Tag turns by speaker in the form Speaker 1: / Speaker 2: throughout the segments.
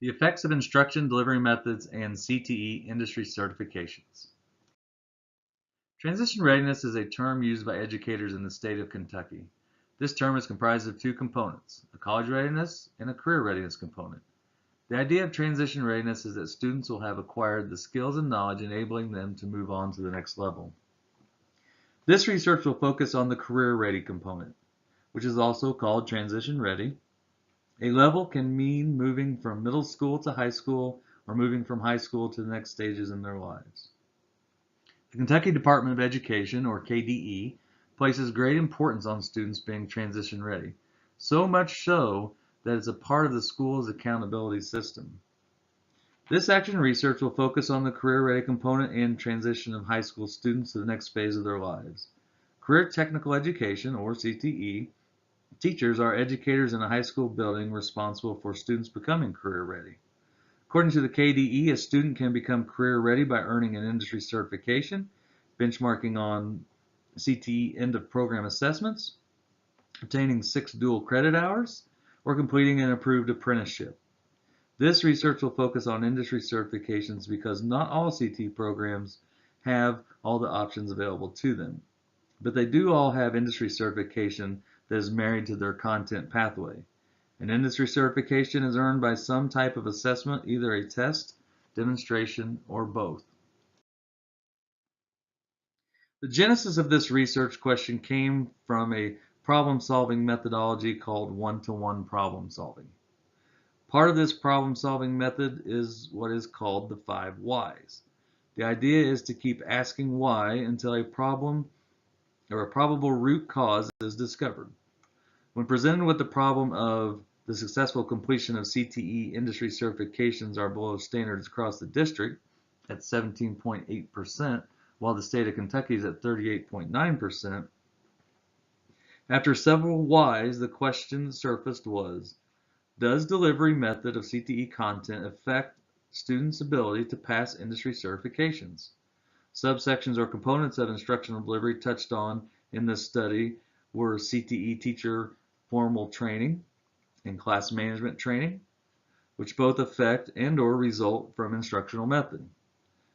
Speaker 1: The effects of instruction delivery methods and CTE industry certifications. Transition readiness is a term used by educators in the state of Kentucky. This term is comprised of two components, a college readiness and a career readiness component. The idea of transition readiness is that students will have acquired the skills and knowledge enabling them to move on to the next level. This research will focus on the career ready component, which is also called transition ready. A level can mean moving from middle school to high school or moving from high school to the next stages in their lives. The Kentucky Department of Education, or KDE, places great importance on students being transition ready, so much so that it's a part of the school's accountability system. This action research will focus on the career ready component and transition of high school students to the next phase of their lives. Career Technical Education, or CTE, teachers are educators in a high school building responsible for students becoming career ready. According to the KDE, a student can become career ready by earning an industry certification, benchmarking on CTE end of program assessments, obtaining 6 dual credit hours, or completing an approved apprenticeship. This research will focus on industry certifications because not all CTE programs have all the options available to them, but they do all have industry certification that is married to their content pathway. An industry certification is earned by some type of assessment, either a test, demonstration, or both. The genesis of this research question came from a problem-solving methodology called one-to-one problem solving. Part of this problem-solving method is what is called the 5 whys. The idea is to keep asking why until a problem or a probable root cause is discovered. When presented with the problem of the successful completion of CTE industry certifications are below standards across the district at 17.8%, while the state of Kentucky is at 38.9%, after several whys, the question that surfaced was, does delivery method of CTE content affect students' ability to pass industry certifications? Subsections or components of instructional delivery touched on in this study were CTE teacher formal training and class management training, which both affect and/or result from instructional method.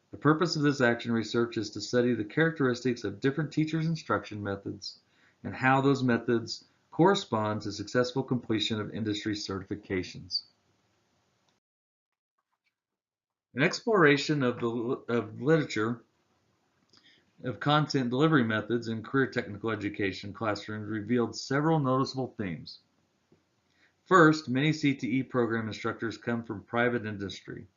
Speaker 1: The purpose of this action research is to study the characteristics of different teachers' instruction methods and how those methods correspond to successful completion of industry certifications. An exploration of literature of content delivery methods in career technical education classrooms revealed several noticeable themes. First, many CTE program instructors come from private industry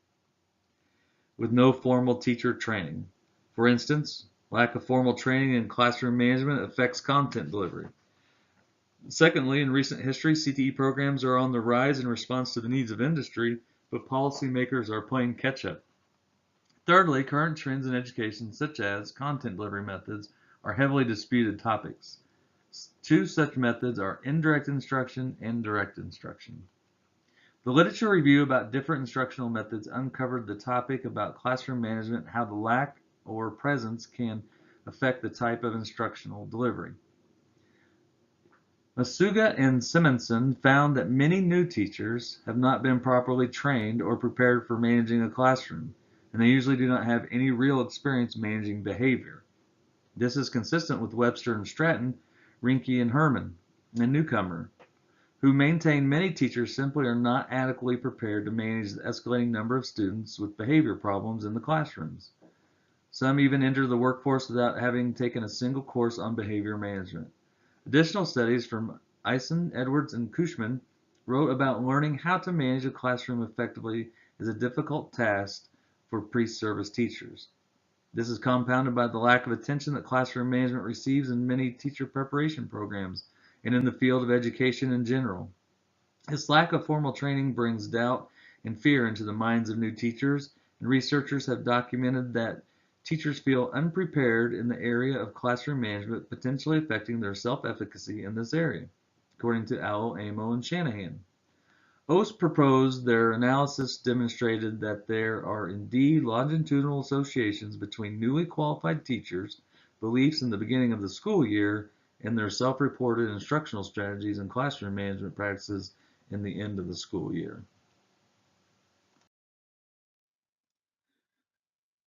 Speaker 1: with no formal teacher training. For instance, lack of formal training in classroom management affects content delivery. Secondly, in recent history, CTE programs are on the rise in response to the needs of industry, but policymakers are playing catch-up. Thirdly, current trends in education, such as content delivery methods, are heavily disputed topics. Two such methods are indirect instruction and direct instruction. The literature review about different instructional methods uncovered the topic about classroom management, how the lack or presence can affect the type of instructional delivery. Masuga and Simonson found that many new teachers have not been properly trained or prepared for managing a classroom, and they usually do not have any real experience managing behavior. This is consistent with Webster and Stratton, Rinke and Herman, and Newcomer, who maintain many teachers simply are not adequately prepared to manage the escalating number of students with behavior problems in the classrooms. Some even enter the workforce without having taken a single course on behavior management. Additional studies from Eisen, Edwards, and Cushman wrote about learning how to manage a classroom effectively is a difficult task for pre-service teachers. This is compounded by the lack of attention that classroom management receives in many teacher preparation programs and in the field of education in general. This lack of formal training brings doubt and fear into the minds of new teachers, and researchers have documented that teachers feel unprepared in the area of classroom management, potentially affecting their self-efficacy in this area, according to Allo, Amo, and Shanahan. Ost proposed their analysis demonstrated that there are indeed longitudinal associations between newly qualified teachers' beliefs in the beginning of the school year and their self-reported instructional strategies and classroom management practices in the end of the school year.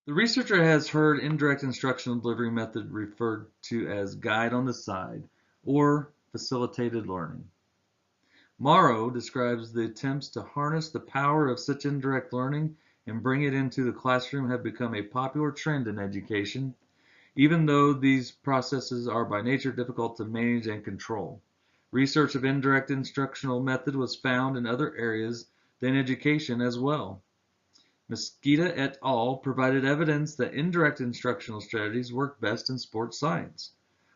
Speaker 1: The researcher has heard indirect instructional delivery method referred to as guide on the side or facilitated learning. Morrow describes the attempts to harness the power of such indirect learning and bring it into the classroom have become a popular trend in education, even though these processes are by nature difficult to manage and control. Research of indirect instructional method was found in other areas than education as well. Mesquita et al. Provided evidence that indirect instructional strategies work best in sports science.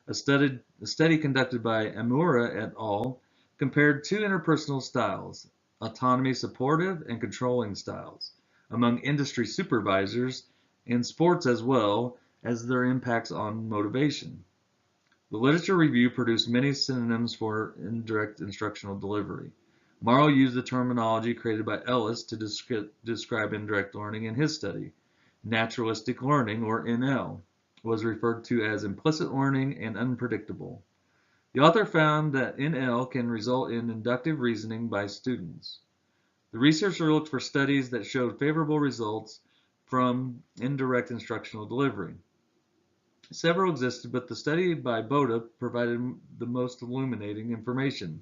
Speaker 1: A study conducted by Amura et al. Compared two interpersonal styles, autonomy supportive and controlling styles, among industry supervisors in sports as well as their impacts on motivation. The literature review produced many synonyms for indirect instructional delivery. Morrow used the terminology created by Ellis to describe indirect learning in his study. Naturalistic learning, or NL, was referred to as implicit learning and unpredictable. The author found that NL can result in inductive reasoning by students. The researcher looked for studies that showed favorable results from indirect instructional delivery. Several existed, but the study by Boda provided the most illuminating information.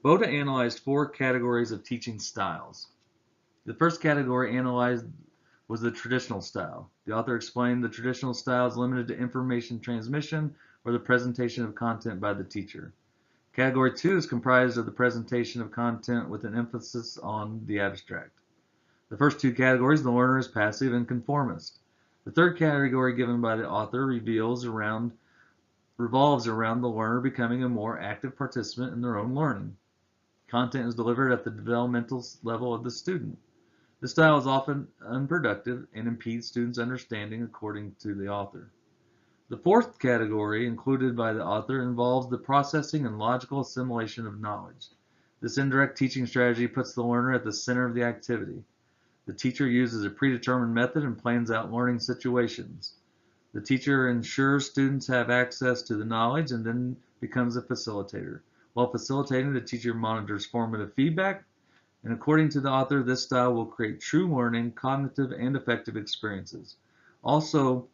Speaker 1: Boda analyzed four categories of teaching styles. The first category analyzed was the traditional style. The author explained the traditional style is limited to information transmission or the presentation of content by the teacher. Category 2 is comprised of the presentation of content with an emphasis on the abstract. The first two categories, the learner is passive and conformist. The third category given by the author revolves around the learner becoming a more active participant in their own learning. Content is delivered at the developmental level of the student. This style is often unproductive and impedes students' understanding, according to the author. The fourth category, included by the author, involves the processing and logical assimilation of knowledge. This indirect teaching strategy puts the learner at the center of the activity. The teacher uses a predetermined method and plans out learning situations. The teacher ensures students have access to the knowledge and then becomes a facilitator. While facilitating, the teacher monitors formative feedback, and according to the author, this style will create true learning, cognitive, and affective experiences. Also,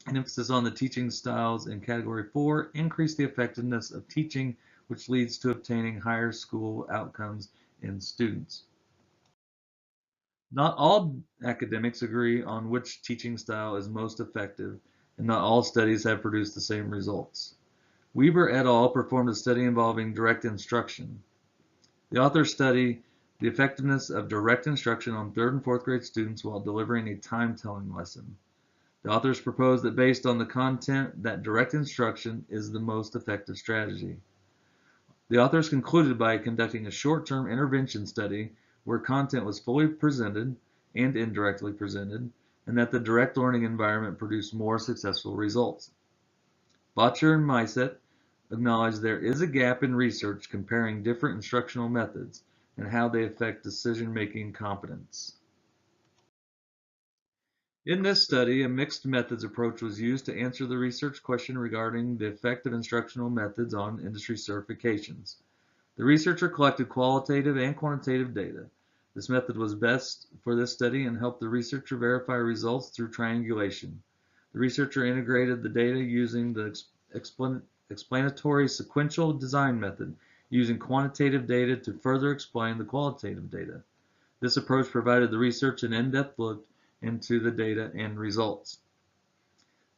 Speaker 1: an emphasis on the teaching styles in Category 4 increase the effectiveness of teaching, which leads to obtaining higher school outcomes in students. Not all academics agree on which teaching style is most effective, and not all studies have produced the same results. Weber et al. Performed a study involving direct instruction. The authors study the effectiveness of direct instruction on 3rd and 4th grade students while delivering a time-telling lesson. The authors propose that based on the content, that direct instruction is the most effective strategy. The authors concluded by conducting a short-term intervention study where content was fully presented and indirectly presented, and that the direct learning environment produced more successful results. Bottcher and Miset acknowledge there is a gap in research comparing different instructional methods and how they affect decision-making competence. In this study, a mixed methods approach was used to answer the research question regarding the effect of instructional methods on industry certifications. The researcher collected qualitative and quantitative data. This method was best for this study and helped the researcher verify results through triangulation. The researcher integrated the data using the explanatory sequential design method, using quantitative data to further explain the qualitative data. This approach provided the research an in-depth look into the data and results.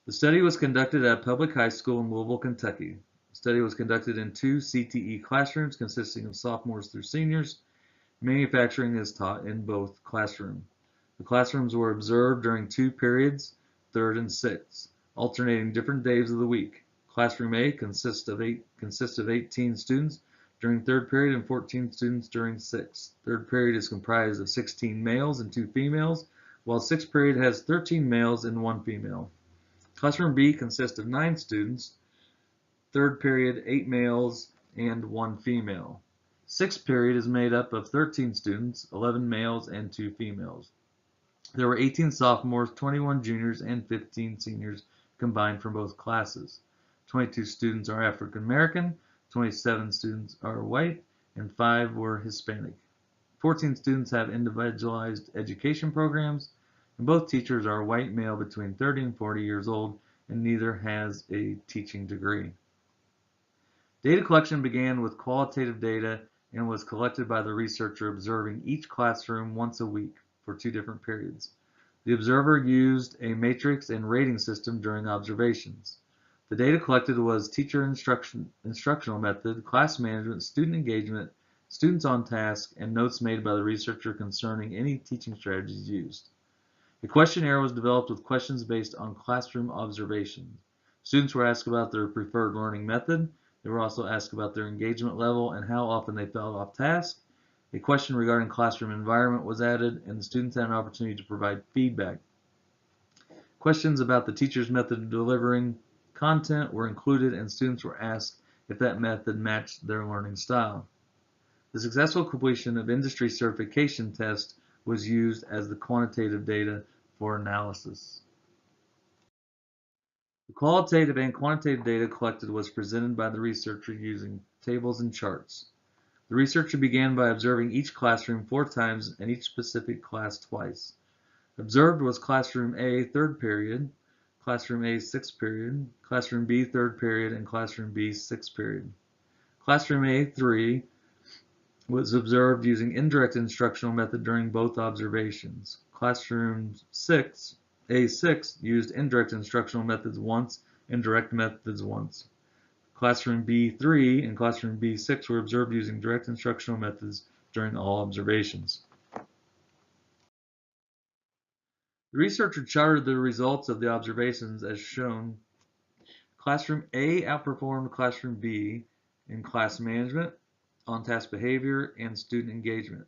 Speaker 1: The study was conducted at a public high school in Louisville, Kentucky. The study was conducted in 2 CTE classrooms consisting of sophomores through seniors. Manufacturing is taught in both classrooms. The classrooms were observed during 2 periods, 3rd and 6th, alternating different days of the week. Classroom A consists of 18 students during 3rd period and 14 students during 6th. 3rd period is comprised of 16 males and 2 females, while 6th period has 13 males and 1 female. Classroom B consists of 9 students, 3rd period 8 males and 1 female. 6th period is made up of 13 students, 11 males and 2 females. There were 18 sophomores, 21 juniors, and 15 seniors combined from both classes. 22 students are African American, 27 students are white, and 5 were Hispanic. 14 students have individualized education programs, and both teachers are white male between 30 and 40 years old, and neither has a teaching degree. Data collection began with qualitative data and was collected by the researcher observing each classroom once a week for 2 different periods. The observer used a matrix and rating system during observations. The data collected was teacher instructional method, class management, student engagement, students on task, and notes made by the researcher concerning any teaching strategies used. A questionnaire was developed with questions based on classroom observations. Students were asked about their preferred learning method. They were also asked about their engagement level and how often they fell off task. A question regarding classroom environment was added, and the students had an opportunity to provide feedback. Questions about the teacher's method of delivering content were included, and students were asked if that method matched their learning style. The successful completion of industry certification test was used as the quantitative data for analysis. The qualitative and quantitative data collected was presented by the researcher using tables and charts. The researcher began by observing each classroom 4 times and each specific class twice. Observed was Classroom A, 3rd period, Classroom A, 6th period, Classroom B, 3rd period, and Classroom B, 6th period. Classroom A3 was observed using indirect instructional method during both observations. Classroom A6 used indirect instructional methods once and direct methods once. Classroom B3 and Classroom B6 were observed using direct instructional methods during all observations. The researcher charted the results of the observations as shown. Classroom A outperformed Classroom B in class management, on-task behavior, and student engagement.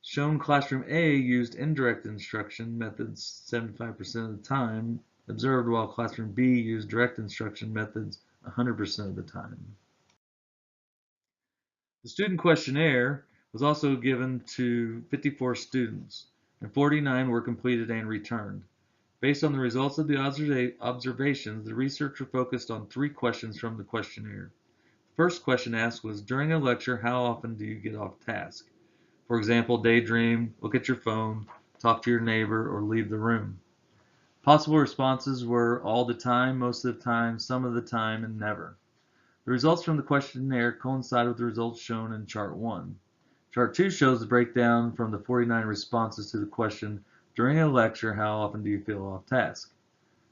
Speaker 1: Shown Classroom A used indirect instruction methods 75% of the time, observed while Classroom B used direct instruction methods 100% of the time. The student questionnaire was also given to 54 students, and 49 were completed and returned. Based on the results of the observations, the researcher focused on 3 questions from the questionnaire. The first question asked was, during a lecture, how often do you get off task? For example, daydream, look at your phone, talk to your neighbor, or leave the room. Possible responses were all the time, most of the time, some of the time, and never. The results from the questionnaire coincide with the results shown in Chart 1. Chart 2 shows the breakdown from the 49 responses to the question, during a lecture, how often do you feel off task?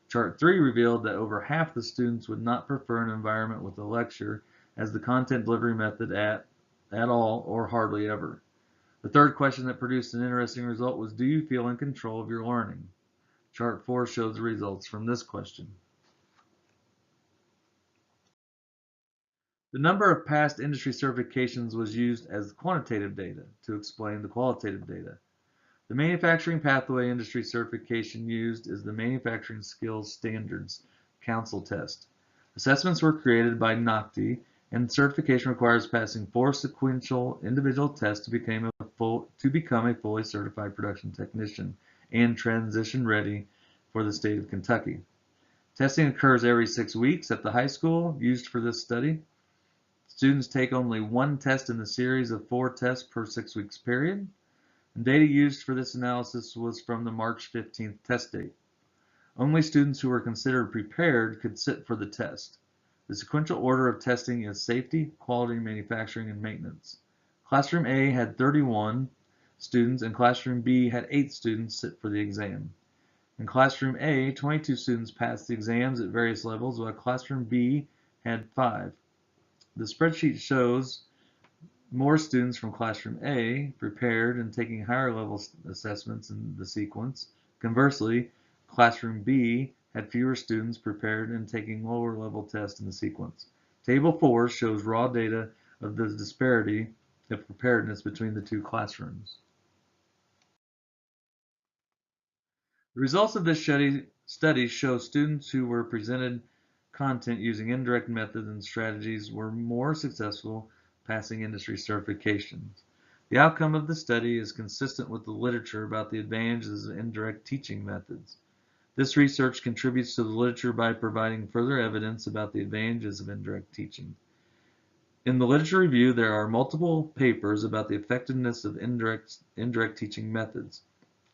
Speaker 1: Chart 3 revealed that over half the students would not prefer an environment with a lecture as the content delivery method at all or hardly ever. The third question that produced an interesting result was, do you feel in control of your learning? Chart 4 shows the results from this question. The number of past industry certifications was used as quantitative data to explain the qualitative data. The manufacturing pathway industry certification used is the Manufacturing Skills Standards Council test. Assessments were created by NACTE, and certification requires passing 4 sequential individual tests to become a fully certified production technician and transition ready for the state of Kentucky. Testing occurs every 6 weeks at the high school used for this study. Students take only 1 test in the series of 4 tests per 6 weeks period. And data used for this analysis was from the March 15th test date. Only students who were considered prepared could sit for the test. The sequential order of testing is safety, quality, manufacturing, and maintenance. Classroom A had 31 students and Classroom B had 8 students sit for the exam. In Classroom A, 22 students passed the exams at various levels, while Classroom B had 5. The spreadsheet shows more students from Classroom A prepared and taking higher level assessments in the sequence. Conversely, Classroom B had fewer students prepared and taking lower level tests in the sequence. Table 4 shows raw data of the disparity of preparedness between the 2 classrooms. The results of this study show students who were presented content using indirect methods and strategies were more successful passing industry certifications. The outcome of the study is consistent with the literature about the advantages of indirect teaching methods. This research contributes to the literature by providing further evidence about the advantages of indirect teaching. In the literature review, there are multiple papers about the effectiveness of indirect teaching methods.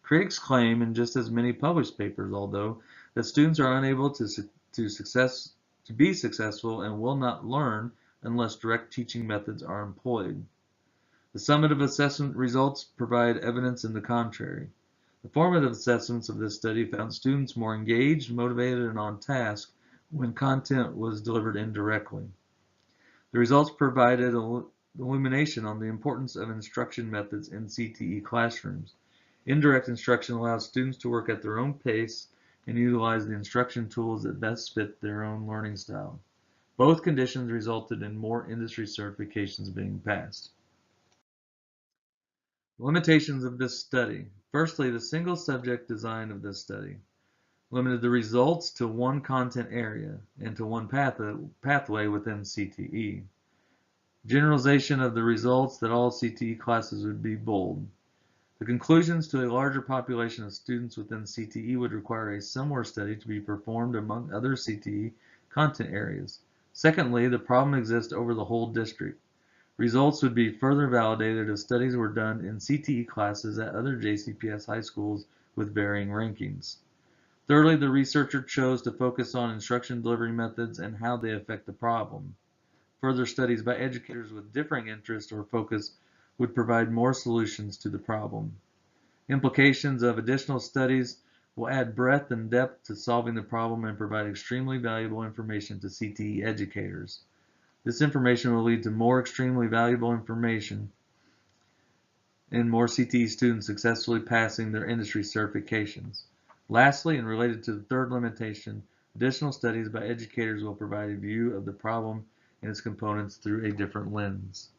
Speaker 1: Critics claim in just as many published papers, although, that students are unable to be successful and will not learn unless direct teaching methods are employed. The summative assessment results provide evidence in the contrary. The formative assessments of this study found students more engaged, motivated, and on task when content was delivered indirectly. The results provided illumination on the importance of instruction methods in CTE classrooms. Indirect instruction allows students to work at their own pace and utilize the instruction tools that best fit their own learning style. Both conditions resulted in more industry certifications being passed. Limitations of this study. Firstly, the single subject design of this study limited the results to one content area and to one pathway within CTE. Generalization of the results that all CTE classes would be bold. The conclusions to a larger population of students within CTE would require a similar study to be performed among other CTE content areas. Secondly, the problem exists over the whole district. Results would be further validated if studies were done in CTE classes at other JCPS high schools with varying rankings. Thirdly, the researcher chose to focus on instruction delivery methods and how they affect the problem. Further studies by educators with differing interests or focus would provide more solutions to the problem. Implications of additional studies will add breadth and depth to solving the problem and provide extremely valuable information to CTE educators. This information will lead to more extremely valuable information and more CTE students successfully passing their industry certifications. Lastly, and related to the third limitation, additional studies by educators will provide a view of the problem and its components through a different lens.